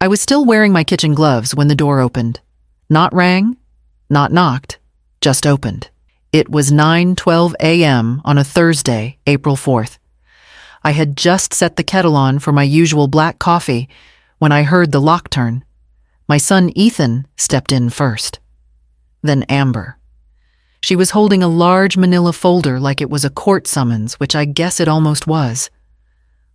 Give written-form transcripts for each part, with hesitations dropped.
I was still wearing my kitchen gloves when the door opened. Not rang, not knocked, just opened. It was 9:12 a.m. on a Thursday, April 4th. I had just set the kettle on for my usual black coffee when I heard the lock turn. My son Ethan stepped in first. Then Amber. She was holding a large manila folder like it was a court summons, which I guess it almost was.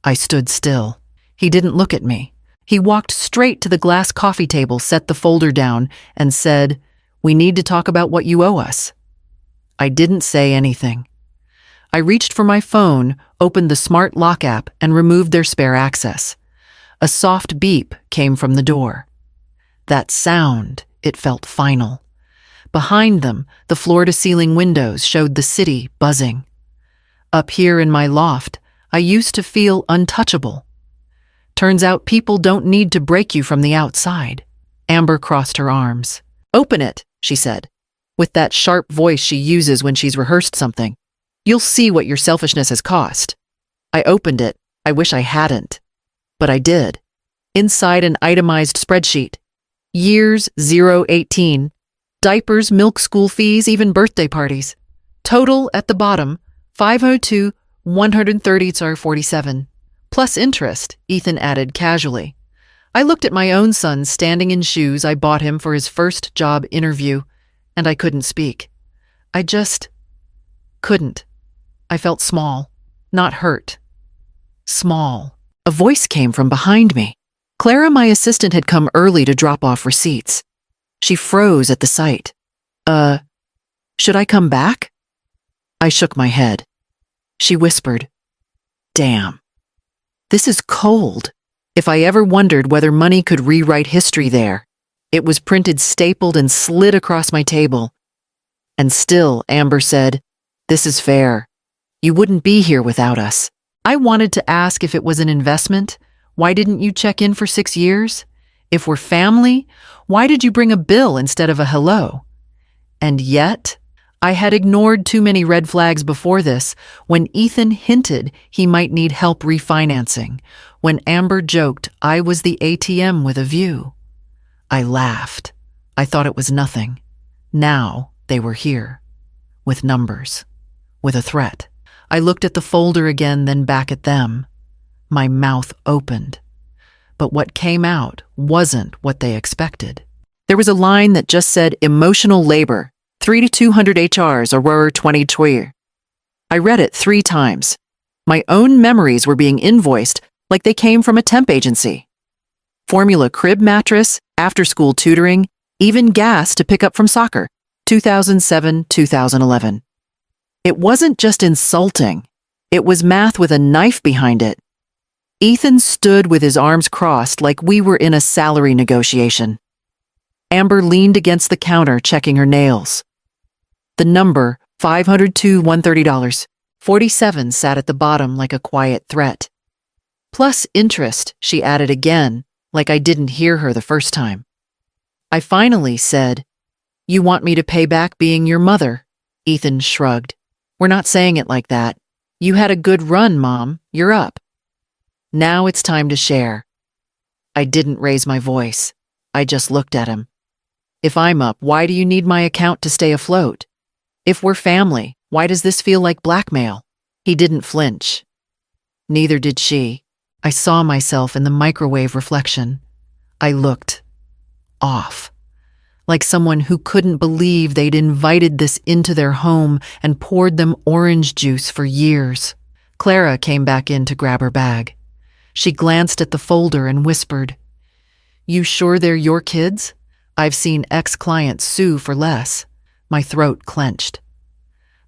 I stood still. He didn't look at me. He walked straight to the glass coffee table, set the folder down, and said, "We need to talk about what you owe us." I didn't say anything. I reached for my phone, opened the smart lock app, and removed their spare access. A soft beep came from the door. That sound, it felt final. Behind them, the floor-to-ceiling windows showed the city buzzing. Up here in my loft, I used to feel untouchable. Turns out people don't need to break you from the outside. Amber crossed her arms. "Open it," she said, with that sharp voice she uses when she's rehearsed something. "You'll see what your selfishness has cost." I opened it. I wish I hadn't. But I did. Inside an itemized spreadsheet. Years 0-18. Diapers, milk, school fees, even birthday parties. Total at the bottom, 502, 130, 47. Plus interest, Ethan added casually. I looked at my own son standing in shoes I bought him for his first job interview, and I couldn't speak. I just couldn't. I felt small, not hurt. Small. A voice came from behind me. Clara, my assistant, had come early to drop off receipts. She froze at the sight. Should I come back?" I shook my head. She whispered, "Damn. This is cold." If I ever wondered whether money could rewrite history there, it was printed, stapled, and slid across my table. And still, Amber said, "This is fair. You wouldn't be here without us." I wanted to ask if it was an investment. Why didn't you check in for 6 years? If we're family, why did you bring a bill instead of a hello? And yet, I had ignored too many red flags before this, when Ethan hinted he might need help refinancing, when Amber joked I was the ATM with a view. I laughed. I thought it was nothing. Now they were here, with numbers, with a threat. I looked at the folder again, then back at them. My mouth opened. But what came out wasn't what they expected. There was a line that just said emotional labor, 3 to 200 HRs, Aurora 2020. I read it 3 times. My own memories were being invoiced like they came from a temp agency. Formula crib mattress, after-school tutoring, even gas to pick up from soccer, 2007-2011. It wasn't just insulting. It was math with a knife behind it. Ethan stood with his arms crossed like we were in a salary negotiation. Amber leaned against the counter, checking her nails. The number, $502, $130, 47, sat at the bottom like a quiet threat. Plus interest, she added again, like I didn't hear her the first time. I finally said, "You want me to pay back being your mother?" Ethan shrugged. "We're not saying it like that. You had a good run, Mom. You're up. Now it's time to share." I didn't raise my voice. I just looked at him. "If I'm up, why do you need my account to stay afloat? If we're family, why does this feel like blackmail?" He didn't flinch. Neither did she. I saw myself in the microwave reflection. I looked off, like someone who couldn't believe they'd invited this into their home and poured them orange juice for years. Clara came back in to grab her bag. She glanced at the folder and whispered, "You sure they're your kids? I've seen ex-clients sue for less." My throat clenched.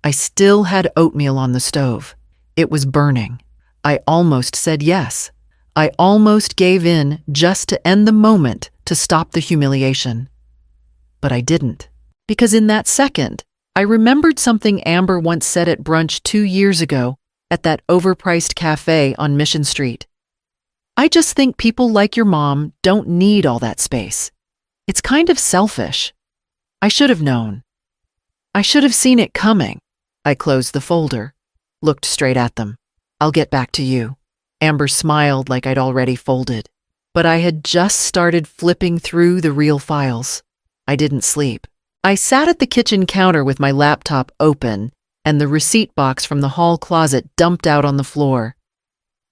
I still had oatmeal on the stove. It was burning. I almost said yes. I almost gave in just to end the moment, to stop the humiliation. But I didn't. Because in that second, I remembered something Amber once said at brunch 2 years ago at that overpriced cafe on Mission Street. "I just think people like your mom don't need all that space. It's kind of selfish." I should have known. I should have seen it coming. I closed the folder, looked straight at them. "I'll get back to you." Amber smiled like I'd already folded. but I had just started flipping through the real files. I didn't sleep. I sat at the kitchen counter with my laptop open and the receipt box from the hall closet dumped out on the floor.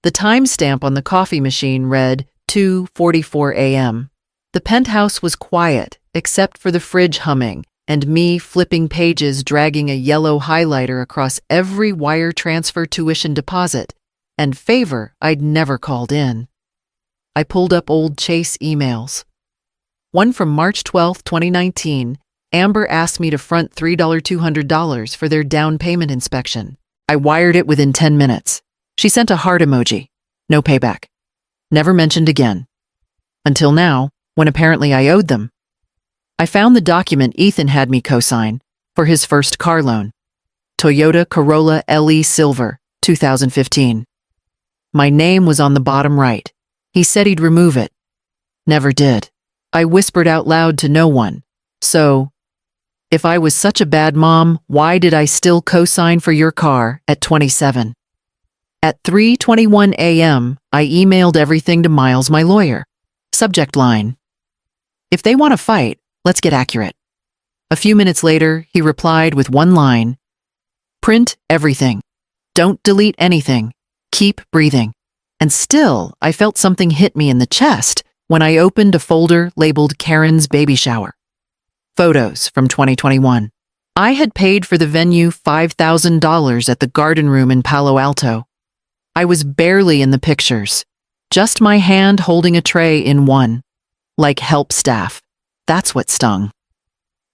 The timestamp on the coffee machine read 2:44 a.m. The penthouse was quiet, except for the fridge humming and me flipping pages, dragging a yellow highlighter across every wire transfer tuition deposit and favor I'd never called in. I pulled up old Chase emails. One from March 12, 2019, Amber asked me to front $200 for their down payment inspection. I wired it within 10 minutes. She sent a heart emoji. No payback. Never mentioned again. Until now, when apparently I owed them. I found the document Ethan had me co-sign for his first car loan. Toyota Corolla LE Silver, 2015. My name was on the bottom right. He said he'd remove it. Never did. I whispered out loud to no one. So, if I was such a bad mom, why did I still co-sign for your car at 27? At 3:21 a.m., I emailed everything to Miles, my lawyer. Subject line: if they want to fight, let's get accurate. A few minutes later, he replied with one line: print everything. Don't delete anything. Keep breathing. And still, I felt something hit me in the chest when I opened a folder labeled Karen's baby shower. Photos from 2021. I had paid for the venue $5,000 at the Garden Room in Palo Alto. I was barely in the pictures, just my hand holding a tray in one, like help staff. That's what stung.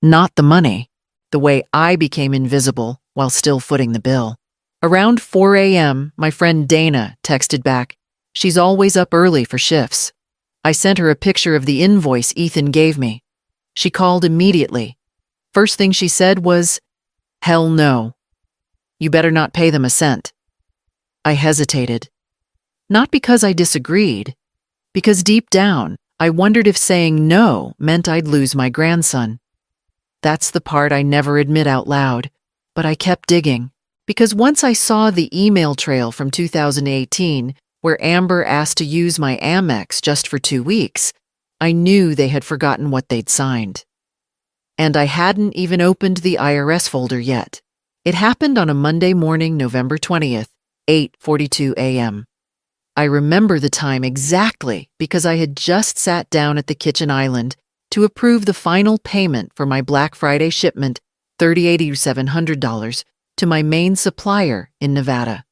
Not the money, the way I became invisible while still footing the bill. Around 4 a.m., my friend Dana texted back. She's always up early for shifts. I sent her a picture of the invoice Ethan gave me. She called immediately. First thing she said was, "Hell no. You better not pay them a cent." I hesitated. Not because I disagreed, because deep down, I wondered if saying no meant I'd lose my grandson. That's the part I never admit out loud, but I kept digging, because once I saw the email trail from 2018, where Amber asked to use my Amex just for 2 weeks, I knew they had forgotten what they'd signed. And I hadn't even opened the IRS folder yet. It happened on a Monday morning, November 20th, 8:42 a.m. I remember the time exactly because I had just sat down at the kitchen island to approve the final payment for my Black Friday shipment, $38700, to my main supplier in Nevada.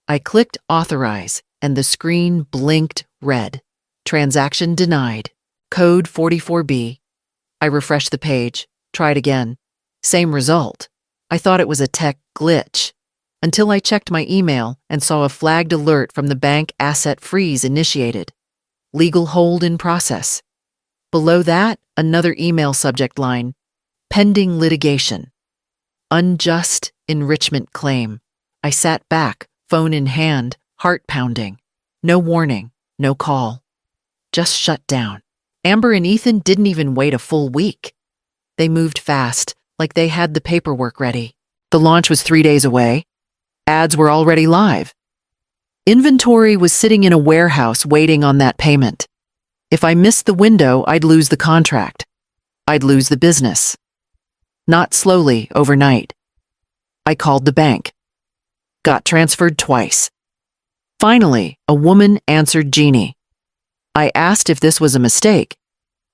I clicked authorize and the screen blinked red. Transaction denied. Code 44B. I refreshed the page, tried again. Same result. I thought it was a tech glitch, until I checked my email and saw a flagged alert from the bank asset freeze initiated. Legal hold in process. Below that, another email subject line: pending litigation. Unjust enrichment claim. I sat back, phone in hand, heart pounding. No warning, no call. Just shut down. Amber and Ethan didn't even wait a full week. They moved fast, like they had the paperwork ready. The launch was 3 days away. Ads were already live. Inventory was sitting in a warehouse waiting on that payment. If I missed the window, I'd lose the contract. I'd lose the business. Not slowly, overnight. I called the bank. Got transferred twice. Finally, a woman answered Jeannie. I asked if this was a mistake.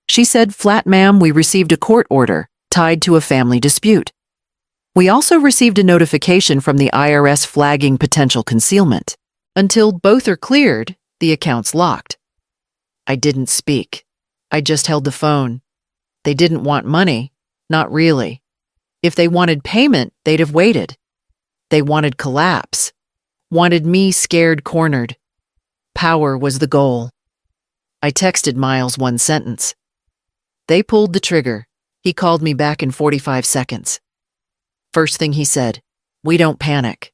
She said, "Flat, ma'am, we received a court order tied to a family dispute. We also received a notification from the IRS flagging potential concealment. Until both are cleared, the account's locked." I didn't speak. I just held the phone. They didn't want money. Not really. If they wanted payment, they'd have waited. They wanted collapse. Wanted me scared, cornered. Power was the goal. I texted Miles one sentence. They pulled the trigger. He called me back in 45 seconds. First thing he said, "We don't panic.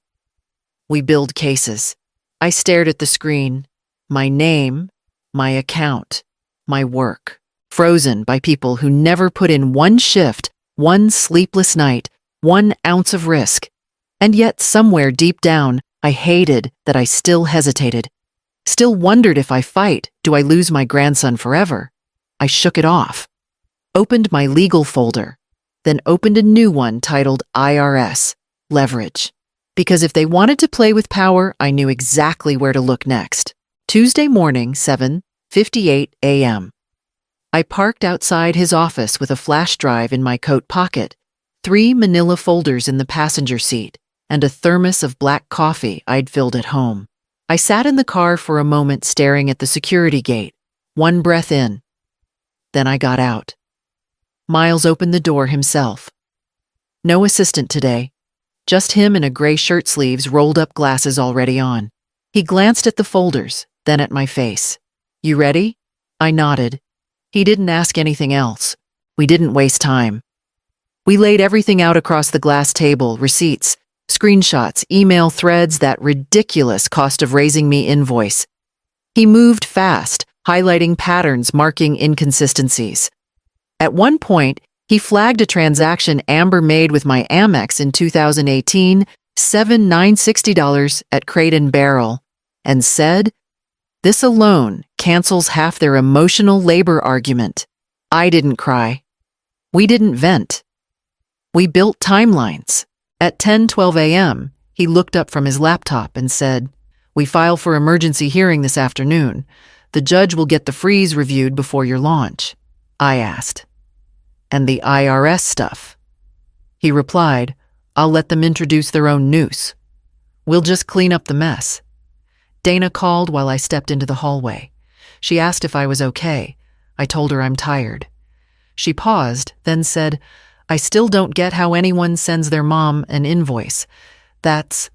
We build cases." I stared at the screen. My name, my account, my work, frozen by people who never put in one shift, one sleepless night, 1 ounce of risk. And yet somewhere deep down, I hated that I still hesitated. Still wondered if I fight, do I lose my grandson forever? I shook it off. Opened my legal folder, then opened a new one titled IRS, Leverage. Because if they wanted to play with power, I knew exactly where to look next. Tuesday morning, 7:58 a.m. I parked outside his office with a flash drive in my coat pocket, 3 manila folders in the passenger seat, and a thermos of black coffee I'd filled at home. I sat in the car for a moment staring at the security gate, one breath in. Then I got out. Miles opened the door himself. No assistant today, just him in a gray shirt sleeves, rolled up glasses already on. He glanced at the folders, then at my face. You ready? I nodded. He didn't ask anything else. We didn't waste time. We laid everything out across the glass table, receipts, screenshots, email threads, that ridiculous cost of raising me invoice. He moved fast, highlighting patterns, marking inconsistencies. At one point, he flagged a transaction Amber made with my Amex in 2018, $7,960 at Crate and Barrel, and said, "This alone cancels half their emotional labor argument." I didn't cry. We didn't vent. We built timelines. At 10:12 a.m., he looked up from his laptop and said, "We file for emergency hearing this afternoon. The judge will get the freeze reviewed before your launch." I asked, "And the IRS stuff?" He replied, "I'll let them introduce their own noose. We'll just clean up the mess." Dana called while I stepped into the hallway. She asked if I was okay. I told her I'm tired. She paused, then said, "I still don't get how anyone sends their mom an invoice. That's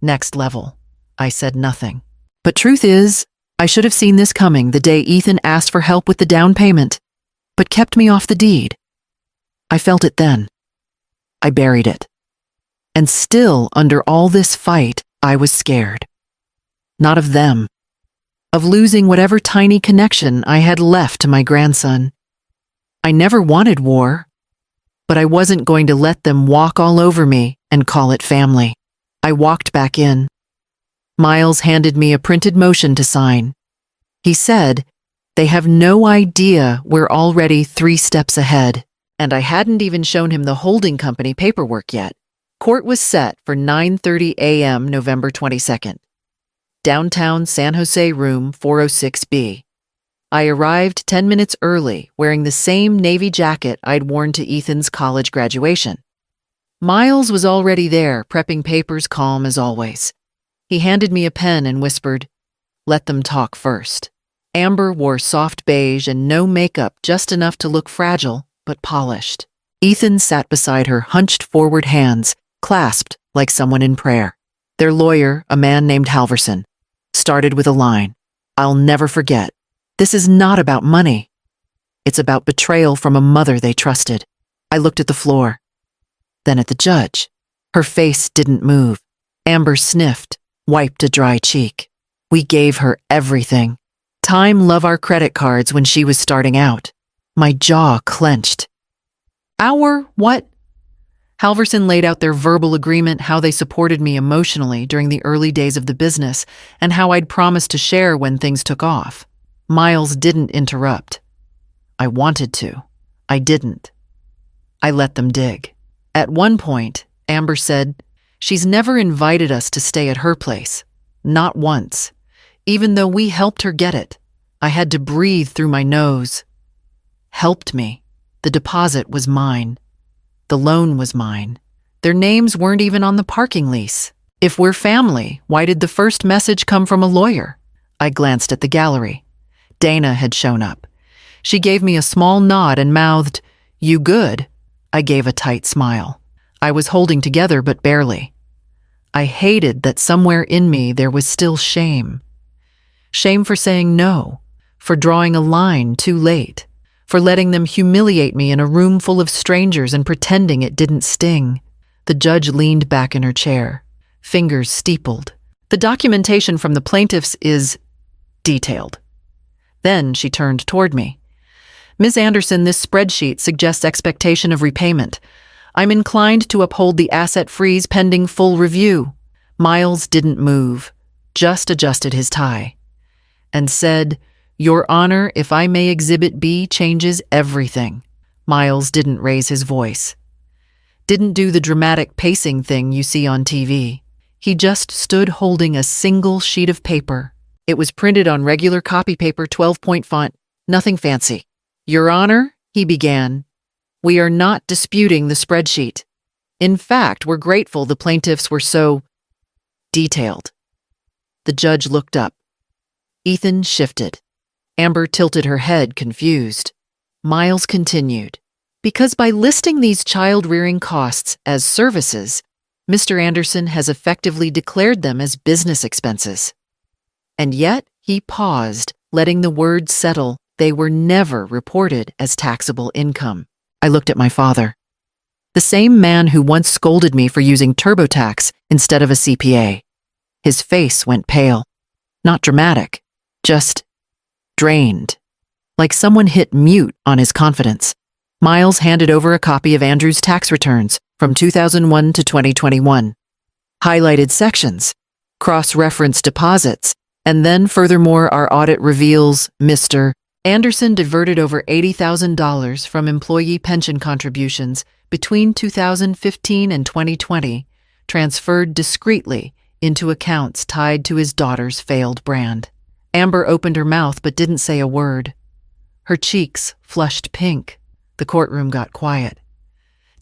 next level." I said nothing. But truth is, I should have seen this coming the day Ethan asked for help with the down payment, but kept me off the deed. I felt it then. I buried it. And still, under all this fight, I was scared. Not of them. Of losing whatever tiny connection I had left to my grandson. I never wanted war, but I wasn't going to let them walk all over me and call it family. I walked back in. Miles handed me a printed motion to sign. He said, "They have no idea we're already 3 steps ahead." And I hadn't even shown him the holding company paperwork yet. Court was set for 9:30 a.m. November 22nd. Downtown San Jose, room 406B. I arrived 10 minutes early, wearing the same navy jacket I'd worn to Ethan's college graduation. Miles was already there, prepping papers, calm as always. He handed me a pen and whispered, "Let them talk first." Amber wore soft beige and no makeup, just enough to look fragile, but polished. Ethan sat beside her, hunched forward, hands clasped like someone in prayer. Their lawyer, a man named Halverson, started with a line I'll never forget. "This is not about money. It's about betrayal from a mother they trusted." I looked at the floor, then at the judge. Her face didn't move. Amber sniffed, wiped a dry cheek. We gave her everything. Time, love, our credit cards when she was starting out. My jaw clenched. "Our what?" Halverson laid out their verbal agreement, how they supported me emotionally during the early days of the business, and how I'd promised to share when things took off. Miles didn't interrupt. I wanted to. I didn't. I let them dig. At one point, Amber said, "She's never invited us to stay at her place. Not once. Even though we helped her get it." I had to breathe through my nose. Helped me. The deposit was mine. The loan was mine. Their names weren't even on the parking lease. If we're family, why did the first message come from a lawyer? I glanced at the gallery. Dana had shown up. She gave me a small nod and mouthed, "You good?" I gave a tight smile. I was holding together, but barely. I hated that somewhere in me there was still shame. Shame for saying no, for drawing a line too late, for letting them humiliate me in a room full of strangers and pretending it didn't sting. The judge leaned back in her chair, fingers steepled. "The documentation from the plaintiffs is detailed." Then she turned toward me. "Ms. Anderson, this spreadsheet suggests expectation of repayment. I'm inclined to uphold the asset freeze pending full review." Miles didn't move, just adjusted his tie, and said, "Your Honor, if I may, Exhibit B changes everything." Miles didn't raise his voice. Didn't do the dramatic pacing thing you see on TV. He just stood holding a single sheet of paper. It was printed on regular copy paper, 12-point font, nothing fancy. "Your Honor," he began, "we are not disputing the spreadsheet. In fact, we're grateful the plaintiffs were so detailed." The judge looked up. Ethan shifted. Amber tilted her head, confused. Miles continued, "Because by listing these child-rearing costs as services, Mr. Anderson has effectively declared them as business expenses." And yet, he paused, letting the words settle. They were never reported as taxable income. I looked at my father. The same man who once scolded me for using TurboTax instead of a CPA. His face went pale. Not dramatic, just drained. Like someone hit mute on his confidence. Miles handed over a copy of Andrew's tax returns from 2001 to 2021. Highlighted sections, cross-reference deposits, and then furthermore our audit reveals Mr. Anderson diverted over $80,000 from employee pension contributions between 2015 and 2020, transferred discreetly into accounts tied to his daughter's failed brand. Amber opened her mouth but didn't say a word. Her cheeks flushed pink. The courtroom got quiet.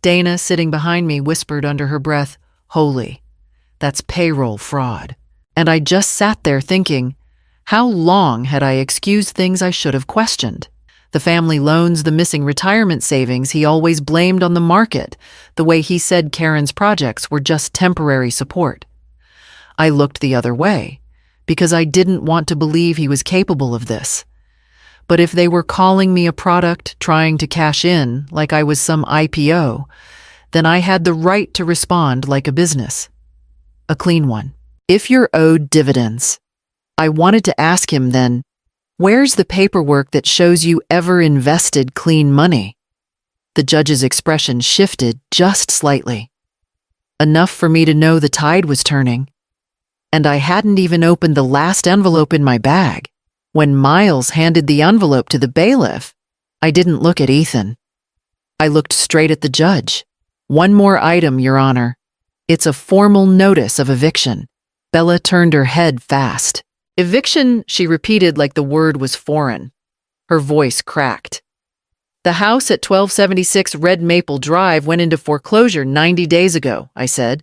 Dana, sitting behind me, whispered under her breath, "Holy, that's payroll fraud." And I just sat there thinking, how long had I excused things I should have questioned? The family loans, the missing retirement savings he always blamed on the market, the way he said Karen's projects were just temporary support. I looked the other way, because I didn't want to believe he was capable of this. But if they were calling me a product trying to cash in like I was some IPO, then I had the right to respond like a business. A clean one. If you're owed dividends, I wanted to ask him then, where's the paperwork that shows you ever invested clean money? The judge's expression shifted just slightly. Enough for me to know the tide was turning. And I hadn't even opened the last envelope in my bag. When Miles handed the envelope to the bailiff, I didn't look at Ethan. I looked straight at the judge. "One more item, Your Honor. It's a formal notice of eviction." Bella turned her head fast. "Eviction," she repeated like the word was foreign. Her voice cracked. "The house at 1276 Red Maple Drive went into foreclosure 90 days ago," I said.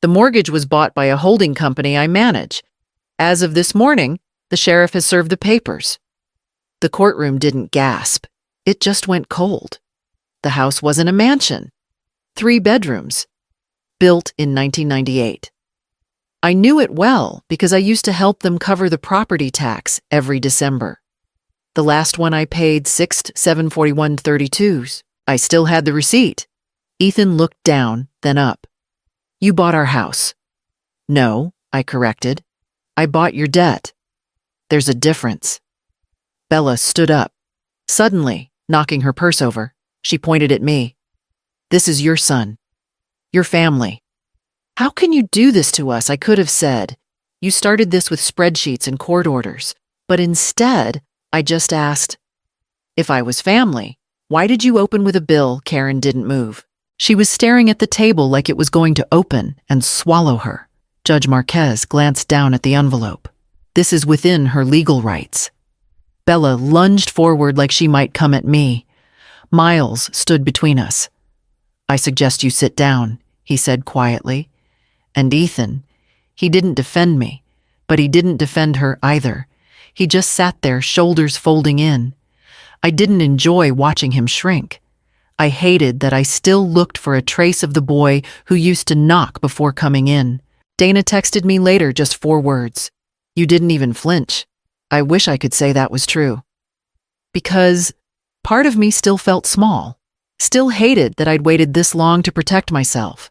"The mortgage was bought by a holding company I manage. As of this morning, the sheriff has served the papers." The courtroom didn't gasp. It just went cold. The house wasn't a mansion. 3 bedrooms. Built in 1998. I knew it well because I used to help them cover the property tax every December. The last one I paid 6/7/41/32s. I still had the receipt. Ethan looked down, then up. "You bought our house." "No," I corrected. "I bought your debt." "There's a difference." Bella stood up. Suddenly, knocking her purse over, she pointed at me. "This is your son. Your family. How can you do this to us?" I could have said. "You started this with spreadsheets and court orders." But instead, I just asked, "If I was family, why did you open with a bill Karen didn't move?" She was staring at the table like it was going to open and swallow her. Judge Marquez glanced down at the envelope. This is within her legal rights. Bella lunged forward like she might come at me. Miles stood between us. "I suggest you sit down," he said quietly. And Ethan, he didn't defend me, but he didn't defend her either. He just sat there, shoulders folding in. I didn't enjoy watching him shrink. I hated that I still looked for a trace of the boy who used to knock before coming in. Dana texted me later just 4 words. "You didn't even flinch." I wish I could say that was true. Because part of me still felt small, still hated that I'd waited this long to protect myself.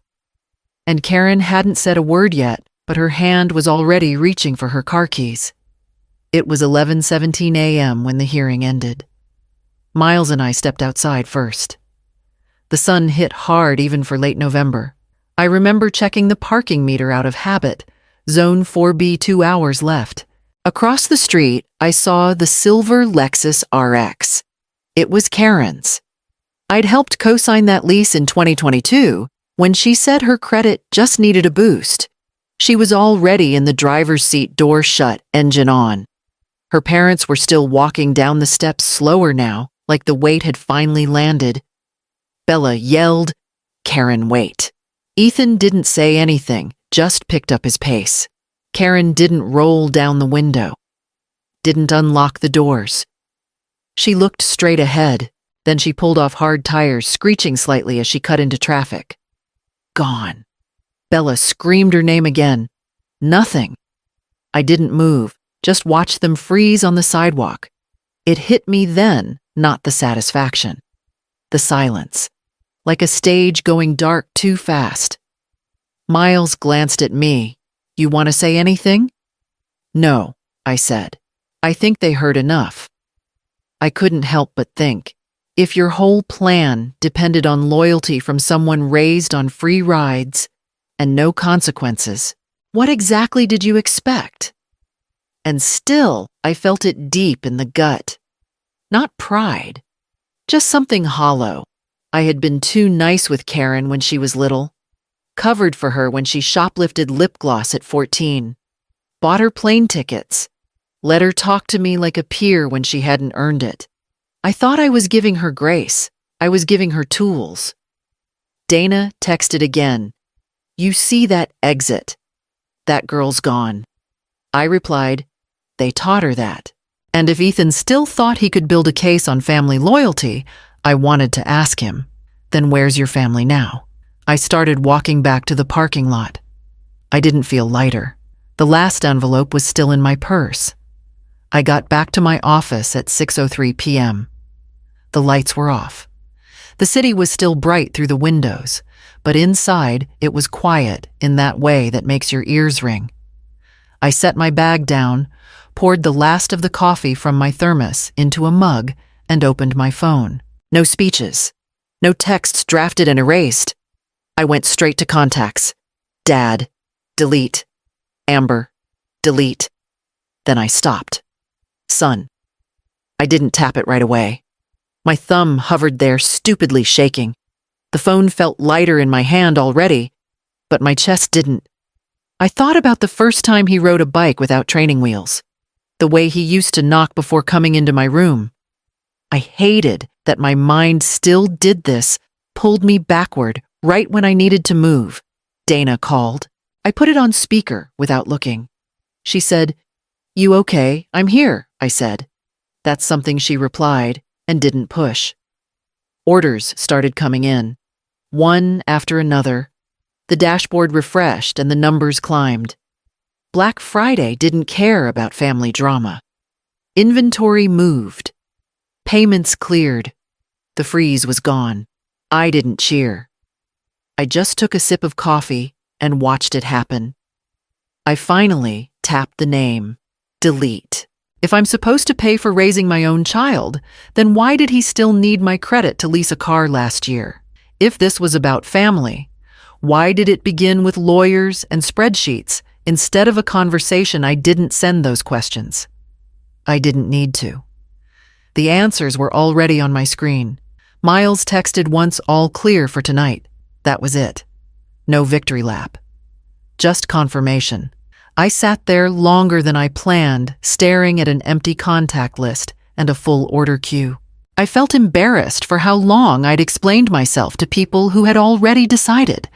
And Karen hadn't said a word yet, but her hand was already reaching for her car keys. It was 11:17 a.m. when the hearing ended. Miles and I stepped outside first. The sun hit hard even for late November. I remember checking the parking meter out of habit, Zone 4B 2 hours left. Across the street, I saw the silver Lexus RX. It was Karen's. I'd helped co-sign that lease in 2022 when she said her credit just needed a boost. She was already in the driver's seat, door shut, engine on. Her parents were still walking down the steps slower now, like the weight had finally landed. Bella yelled, "Karen, wait." Ethan didn't say anything, just picked up his pace. Karen didn't roll down the window, didn't unlock the doors. She looked straight ahead, then she pulled off hard tires, screeching slightly as she cut into traffic. Gone. Bella screamed her name again. Nothing. I didn't move, just watched them freeze on the sidewalk. It hit me then, not the satisfaction. The silence. Like a stage going dark too fast. Miles glanced at me. "You want to say anything?" "No," I said. "I think they heard enough." I couldn't help but think, if your whole plan depended on loyalty from someone raised on free rides and no consequences, what exactly did you expect? And still, I felt it deep in the gut. Not pride, just something hollow. I had been too nice with Karen when she was little, covered for her when she shoplifted lip gloss at 14, bought her plane tickets, let her talk to me like a peer when she hadn't earned it. I thought I was giving her grace. I was giving her tools. Dana texted again. "You see that exit? That girl's gone." I replied, "They taught her that." And if Ethan still thought he could build a case on family loyalty, I wanted to ask him, "Then where's your family now?" I started walking back to the parking lot. I didn't feel lighter. The last envelope was still in my purse. I got back to my office at 6:03 p.m. The lights were off. The city was still bright through the windows, but inside it was quiet in that way that makes your ears ring. I set my bag down, poured the last of the coffee from my thermos into a mug, and opened my phone. No speeches. No texts drafted and erased. I went straight to contacts. Dad, delete. Amber, delete. Then I stopped. Son. I didn't tap it right away. My thumb hovered there, stupidly shaking. The phone felt lighter in my hand already, but my chest didn't. I thought about the first time he rode a bike without training wheels, the way he used to knock before coming into my room. I hated that my mind still did this, pulled me backward right when I needed to move. Dana called. I put it on speaker without looking. She said, "You okay? I'm here," I said. That's something she replied and didn't push. Orders started coming in, one after another. The dashboard refreshed and the numbers climbed. Black Friday didn't care about family drama. Inventory moved. Payments cleared. The freeze was gone. I didn't cheer. I just took a sip of coffee and watched it happen. I finally tapped the name. Delete. If I'm supposed to pay for raising my own child, then why did he still need my credit to lease a car last year? If this was about family, why did it begin with lawyers and spreadsheets instead of a conversation? I didn't send those questions. I didn't need to. The answers were already on my screen. Miles texted once, "All clear for tonight." That was it. No victory lap. Just confirmation. I sat there longer than I planned, staring at an empty contact list and a full order queue. I felt embarrassed for how long I'd explained myself to people who had already decided.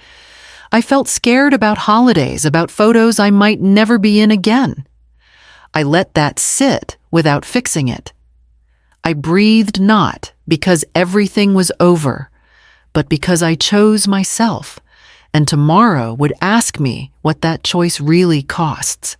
I felt scared about holidays, about photos I might never be in again. I let that sit without fixing it. I breathed not because everything was over, but because I chose myself, and tomorrow would ask me what that choice really costs.